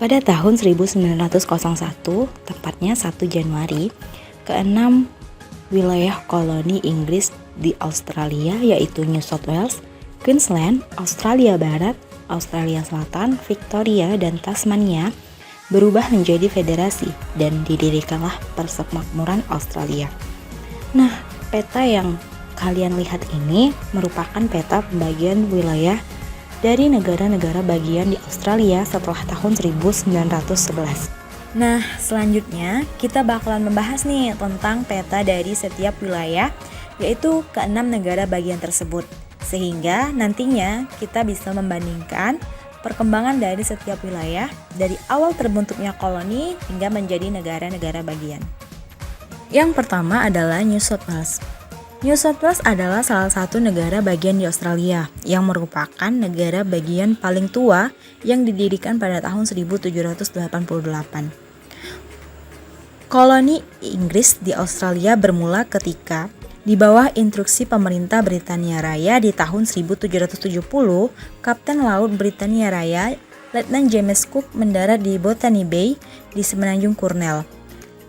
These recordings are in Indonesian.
Pada tahun 1901, tepatnya 1 Januari, keenam wilayah koloni Inggris di Australia yaitu New South Wales, Queensland, Australia Barat, Australia Selatan, Victoria, dan Tasmania berubah menjadi federasi dan didirikanlah Persemakmuran Australia. Nah, peta yang kalian lihat ini merupakan peta pembagian wilayah dari negara-negara bagian di Australia setelah tahun 1911. Nah, selanjutnya kita bakalan membahas nih tentang peta dari setiap wilayah, yaitu ke-6 negara bagian tersebut. Sehingga nantinya kita bisa membandingkan perkembangan dari setiap wilayah dari awal terbentuknya koloni hingga menjadi negara-negara bagian. Yang pertama adalah New South Wales. New South Wales adalah salah satu negara bagian di Australia yang merupakan negara bagian paling tua yang didirikan pada tahun 1788. Koloni Inggris di Australia bermula ketika di bawah instruksi pemerintah Britania Raya di tahun 1770, Kapten Laut Britania Raya, Letnan James Cook mendarat di Botany Bay di semenanjung Cornwall.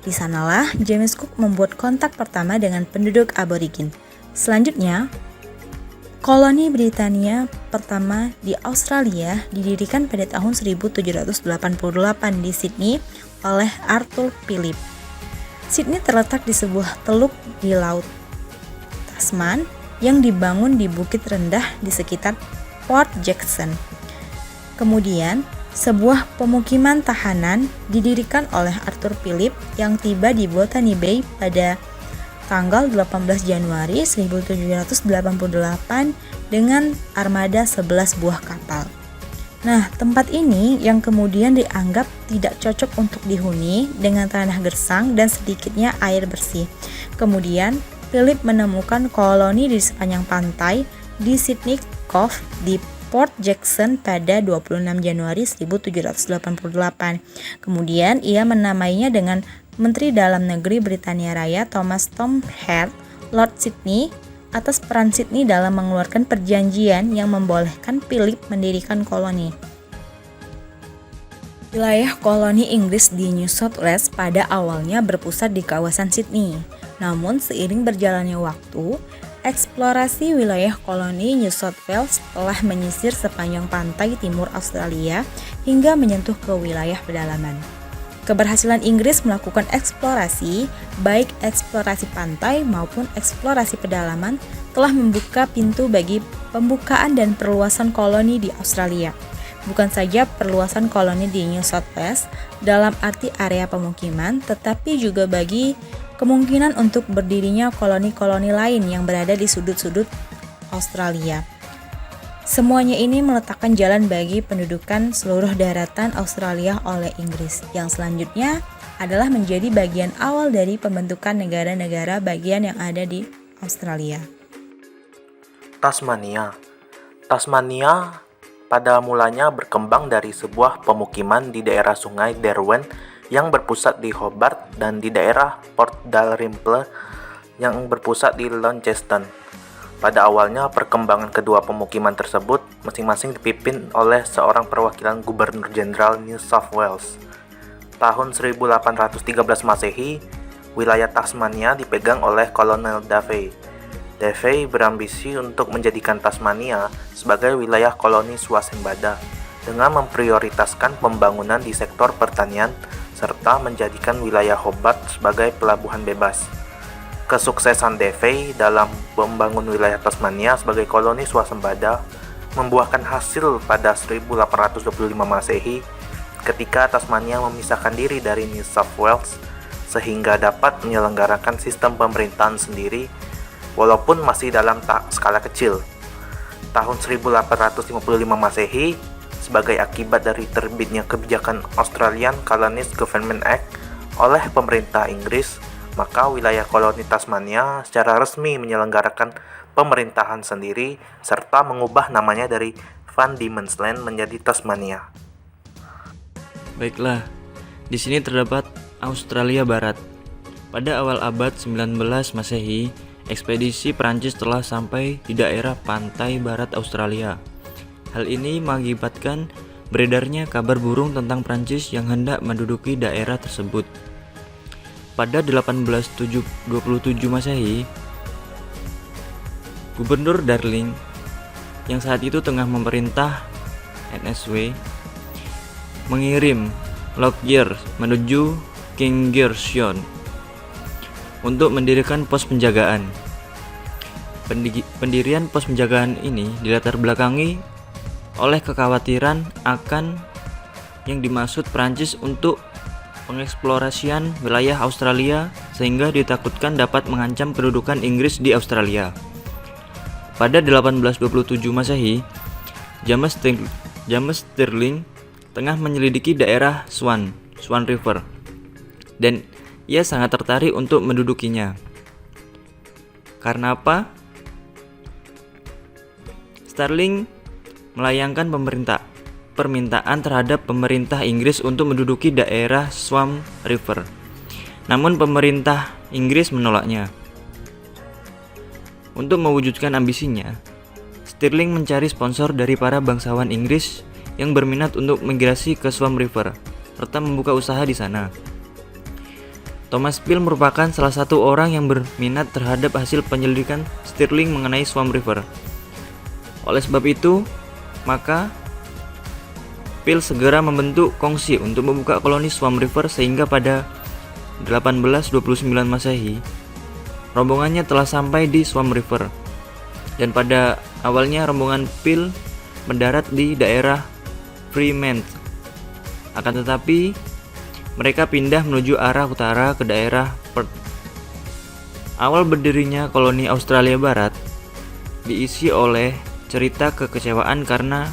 Di sanalah James Cook membuat kontak pertama dengan penduduk aborigin. Selanjutnya, koloni Britania pertama di Australia didirikan pada tahun 1788 di Sydney oleh Arthur Phillip. Sydney terletak di sebuah teluk di Laut Tasman yang dibangun di bukit rendah di sekitar Port Jackson. Kemudian, sebuah pemukiman tahanan didirikan oleh Arthur Phillip yang tiba di Botany Bay pada tanggal 18 Januari 1788 dengan armada 11 buah kapal. Nah, tempat ini yang kemudian dianggap tidak cocok untuk dihuni dengan tanah gersang dan sedikitnya air bersih. Kemudian, Phillip menemukan koloni di sepanjang pantai di Sydney Cove di Port Jackson pada 26 Januari 1788. Kemudian ia menamainya dengan Menteri Dalam Negeri Britania Raya Thomas Tom Heard, Lord Sydney, atas peran Sydney dalam mengeluarkan perjanjian yang membolehkan Phillip mendirikan koloni. Wilayah koloni Inggris di New South Wales pada awalnya berpusat di kawasan Sydney. Namun seiring berjalannya waktu, eksplorasi wilayah koloni New South Wales telah menyisir sepanjang pantai timur Australia hingga menyentuh ke wilayah pedalaman. Keberhasilan Inggris melakukan eksplorasi, baik eksplorasi pantai maupun eksplorasi pedalaman, telah membuka pintu bagi pembukaan dan perluasan koloni di Australia. Bukan saja perluasan koloni di New South Wales dalam arti area pemukiman, tetapi juga bagi kemungkinan untuk berdirinya koloni-koloni lain yang berada di sudut-sudut Australia. Semuanya ini meletakkan jalan bagi pendudukan seluruh daratan Australia oleh Inggris, yang selanjutnya adalah menjadi bagian awal dari pembentukan negara-negara bagian yang ada di Australia. Tasmania pada mulanya berkembang dari sebuah pemukiman di daerah sungai Derwent yang berpusat di Hobart dan di daerah Port Dalrymple yang berpusat di Launceston. Pada awalnya, perkembangan kedua pemukiman tersebut masing-masing dipimpin oleh seorang perwakilan Gubernur Jenderal New South Wales. Tahun 1813 Masehi, wilayah Tasmania dipegang oleh Kolonel Davey. Davey berambisi untuk menjadikan Tasmania sebagai wilayah koloni swasembada dengan memprioritaskan pembangunan di sektor pertanian serta menjadikan wilayah Hobart sebagai pelabuhan bebas. Kesuksesan Davey dalam membangun wilayah Tasmania sebagai koloni swasembada membuahkan hasil pada 1825 Masehi ketika Tasmania memisahkan diri dari New South Wales sehingga dapat menyelenggarakan sistem pemerintahan sendiri walaupun masih dalam skala kecil. Tahun 1855 Masehi, sebagai akibat dari terbitnya kebijakan Australian Colonies Government Act oleh pemerintah Inggris, maka wilayah koloni Tasmania secara resmi menyelenggarakan pemerintahan sendiri serta mengubah namanya dari Van Diemen's Land menjadi Tasmania. Baiklah, di sini terdapat Australia Barat. Pada awal abad 19 Masehi, ekspedisi Prancis telah sampai di daerah pantai barat Australia. Hal ini mengakibatkan beredarnya kabar burung tentang Prancis yang hendak menduduki daerah tersebut. Pada 1827 Masehi, Gubernur Darling yang saat itu tengah memerintah NSW mengirim Lockyer menuju Kingersheim untuk mendirikan pos penjagaan. Pendirian pos penjagaan ini dilatar belakangi oleh kekhawatiran akan yang dimaksud Prancis untuk pengeksplorasian wilayah Australia sehingga ditakutkan dapat mengancam kedudukan Inggris di Australia. Pada 1827 Masehi, James Stirling tengah menyelidiki daerah Swan River dan ia sangat tertarik untuk mendudukinya. Karena apa? Stirling melayangkan permintaan terhadap pemerintah Inggris untuk menduduki daerah Swan River. Namun pemerintah Inggris menolaknya. Untuk mewujudkan ambisinya, Stirling mencari sponsor dari para bangsawan Inggris yang berminat untuk migrasi ke Swan River serta membuka usaha di sana. Thomas Peel merupakan salah satu orang yang berminat terhadap hasil penyelidikan Stirling mengenai Swan River. Oleh sebab itu, maka Peel segera membentuk kongsi untuk membuka koloni Swan River sehingga pada 1829 Masehi, rombongannya telah sampai di Swan River. Dan pada awalnya rombongan Peel mendarat di daerah Fremantle. Akan tetapi, mereka pindah menuju arah utara ke daerah Perth. Awal berdirinya koloni Australia Barat diisi oleh cerita kekecewaan karena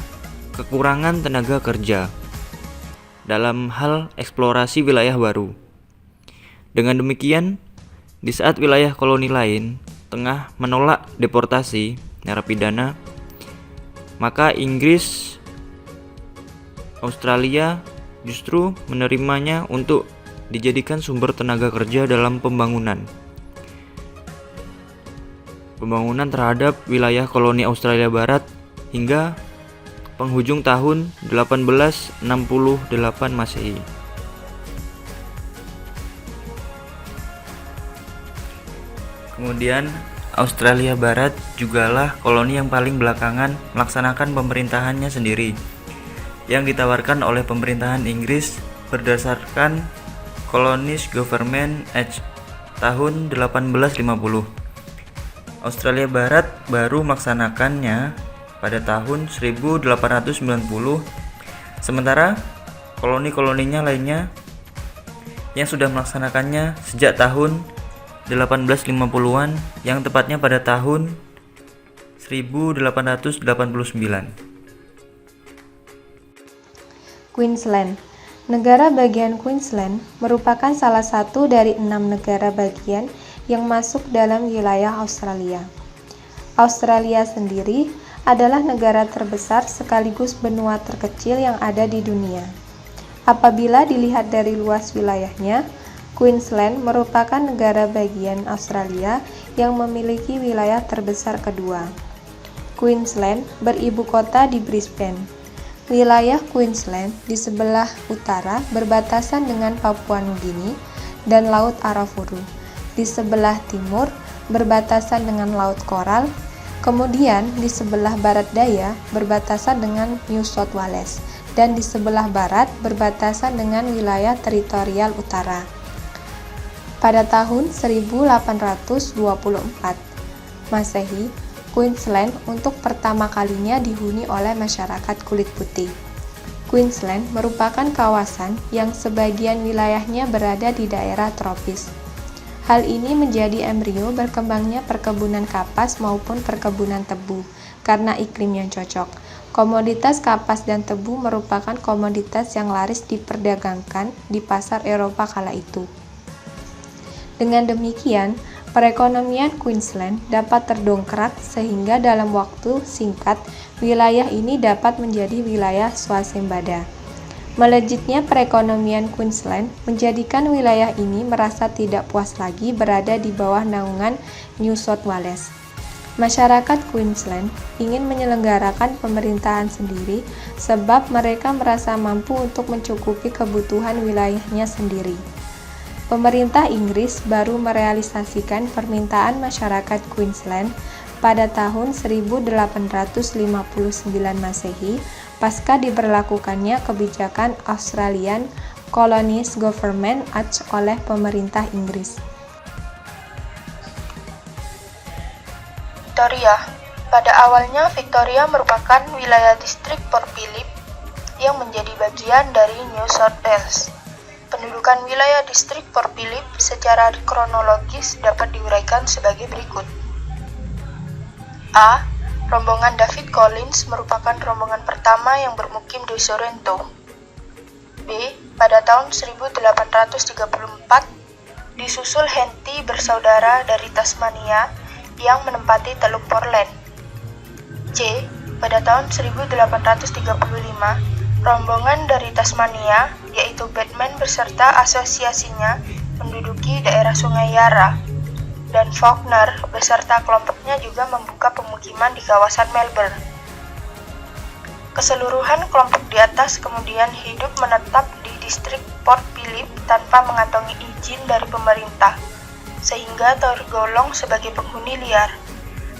kekurangan tenaga kerja dalam hal eksplorasi wilayah baru. Dengan demikian, di saat wilayah koloni lain tengah menolak deportasi narapidana, maka Inggris Australia justru menerimanya untuk dijadikan sumber tenaga kerja dalam pembangunan terhadap wilayah koloni Australia Barat hingga penghujung tahun 1868 Masehi. Kemudian Australia Barat jugalah koloni yang paling belakangan melaksanakan pemerintahannya sendiri, yang ditawarkan oleh pemerintahan Inggris berdasarkan Colonies Government Act tahun 1850. Australia Barat baru melaksanakannya pada tahun 1890, sementara koloni-koloninya lainnya yang sudah melaksanakannya sejak tahun 1850-an, yang tepatnya pada tahun 1889. Queensland. Negara bagian Queensland merupakan salah satu dari 6 negara bagian yang masuk dalam wilayah Australia. Australia sendiri adalah negara terbesar sekaligus benua terkecil yang ada di dunia. Apabila dilihat dari luas wilayahnya, Queensland merupakan negara bagian Australia yang memiliki wilayah terbesar kedua. Queensland beribu kota di Brisbane. Wilayah Queensland di sebelah utara berbatasan dengan Papua Nugini dan Laut Arafuru. Di sebelah timur berbatasan dengan Laut Coral, kemudian di sebelah barat daya berbatasan dengan New South Wales, dan di sebelah barat berbatasan dengan wilayah teritorial utara. Pada tahun 1824 Masehi, Queensland untuk pertama kalinya dihuni oleh masyarakat kulit putih. Queensland merupakan kawasan yang sebagian wilayahnya berada di daerah tropis. Hal ini menjadi embrio berkembangnya perkebunan kapas maupun perkebunan tebu karena iklim yang cocok. Komoditas kapas dan tebu merupakan komoditas yang laris diperdagangkan di pasar Eropa kala itu. Dengan demikian, perekonomian Queensland dapat terdongkrak sehingga dalam waktu singkat wilayah ini dapat menjadi wilayah swasembada. Melejitnya perekonomian Queensland menjadikan wilayah ini merasa tidak puas lagi berada di bawah naungan New South Wales. Masyarakat Queensland ingin menyelenggarakan pemerintahan sendiri sebab mereka merasa mampu untuk mencukupi kebutuhan wilayahnya sendiri. Pemerintah Inggris baru merealisasikan permintaan masyarakat Queensland pada tahun 1859 Masehi pasca diberlakukannya kebijakan Australian Colonies Government Act oleh pemerintah Inggris. Victoria. Pada awalnya, Victoria merupakan wilayah distrik Port Phillip yang menjadi bagian dari New South Wales. Pendudukan wilayah distrik Port Phillip secara kronologis dapat diuraikan sebagai berikut. A. Rombongan David Collins merupakan rombongan pertama yang bermukim di Sorrento. B. Pada tahun 1834, disusul Henty bersaudara dari Tasmania yang menempati Teluk Portland. C. Pada tahun 1835, rombongan dari Tasmania, yaitu Batman beserta asosiasinya, menduduki daerah Sungai Yarra, dan Faulkner beserta kelompoknya juga membuka pemukiman di kawasan Melbourne. Keseluruhan kelompok di atas kemudian hidup menetap di distrik Port Phillip tanpa mengantongi izin dari pemerintah, sehingga tergolong sebagai penghuni liar.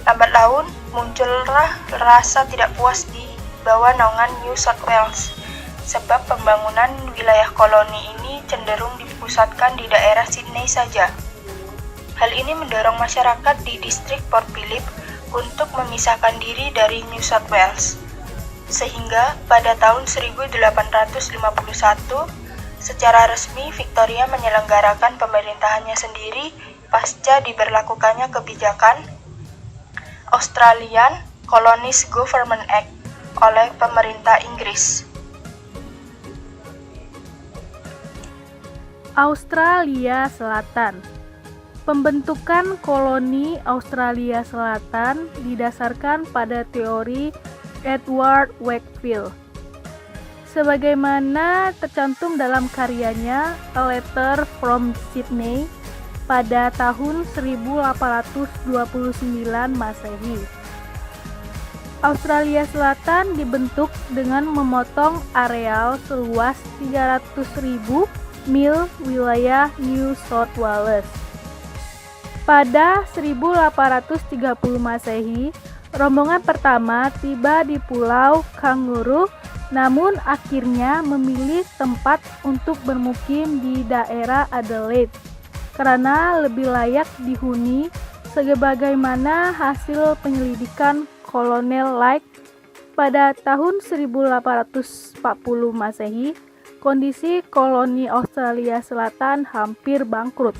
Lambat laun, muncullah rasa tidak puas di bawah naungan New South Wales, sebab pembangunan wilayah koloni ini cenderung dipusatkan di daerah Sydney saja. Hal ini mendorong masyarakat di distrik Port Phillip untuk memisahkan diri dari New South Wales. Sehingga pada tahun 1851, secara resmi Victoria menyelenggarakan pemerintahannya sendiri pasca diberlakukannya kebijakan Australian Colonies Government Act oleh pemerintah Inggris. Australia Selatan. Pembentukan koloni Australia Selatan didasarkan pada teori Edward Wakefield. Sebagaimana tercantum dalam karyanya A Letter from Sydney pada tahun 1829 Masehi. Australia Selatan dibentuk dengan memotong areal seluas 300.000 mil wilayah New South Wales. Pada 1830 Masehi, rombongan pertama tiba di Pulau Kangaroo, namun akhirnya memilih tempat untuk bermukim di daerah Adelaide karena lebih layak dihuni sebagaimana hasil penyelidikan Kolonel Light pada tahun 1840 Masehi. Kondisi koloni Australia Selatan hampir bangkrut.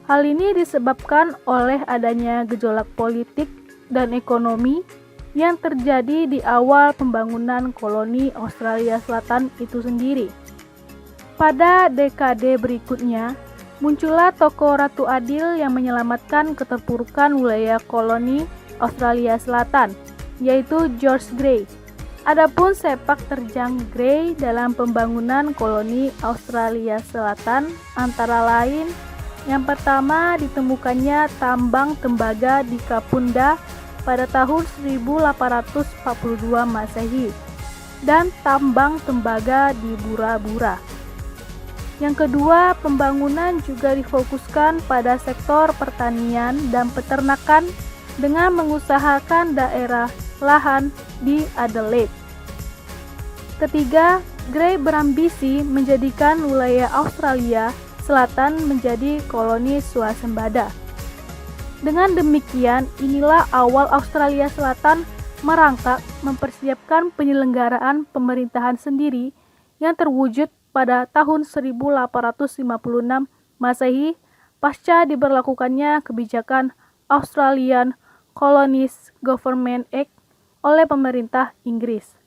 Hal ini disebabkan oleh adanya gejolak politik dan ekonomi yang terjadi di awal pembangunan koloni Australia Selatan itu sendiri. Pada dekade berikutnya, muncullah tokoh Ratu Adil yang menyelamatkan keterpurukan wilayah koloni Australia Selatan, yaitu George Grey. Adapun sepak terjang Grey dalam pembangunan koloni Australia Selatan antara lain, yang pertama ditemukannya tambang tembaga di Kapunda pada tahun 1842 Masehi dan tambang tembaga di Bura-Bura. Yang kedua, pembangunan juga difokuskan pada sektor pertanian dan peternakan dengan mengusahakan daerah lahan di Adelaide. Ketiga, Grey berambisi menjadikan wilayah Australia Selatan menjadi koloni swasembada. Dengan demikian, inilah awal Australia Selatan merangkak mempersiapkan penyelenggaraan pemerintahan sendiri yang terwujud pada tahun 1856 Masehi pasca diberlakukannya kebijakan Australian Colonies Government Act oleh pemerintah Inggris.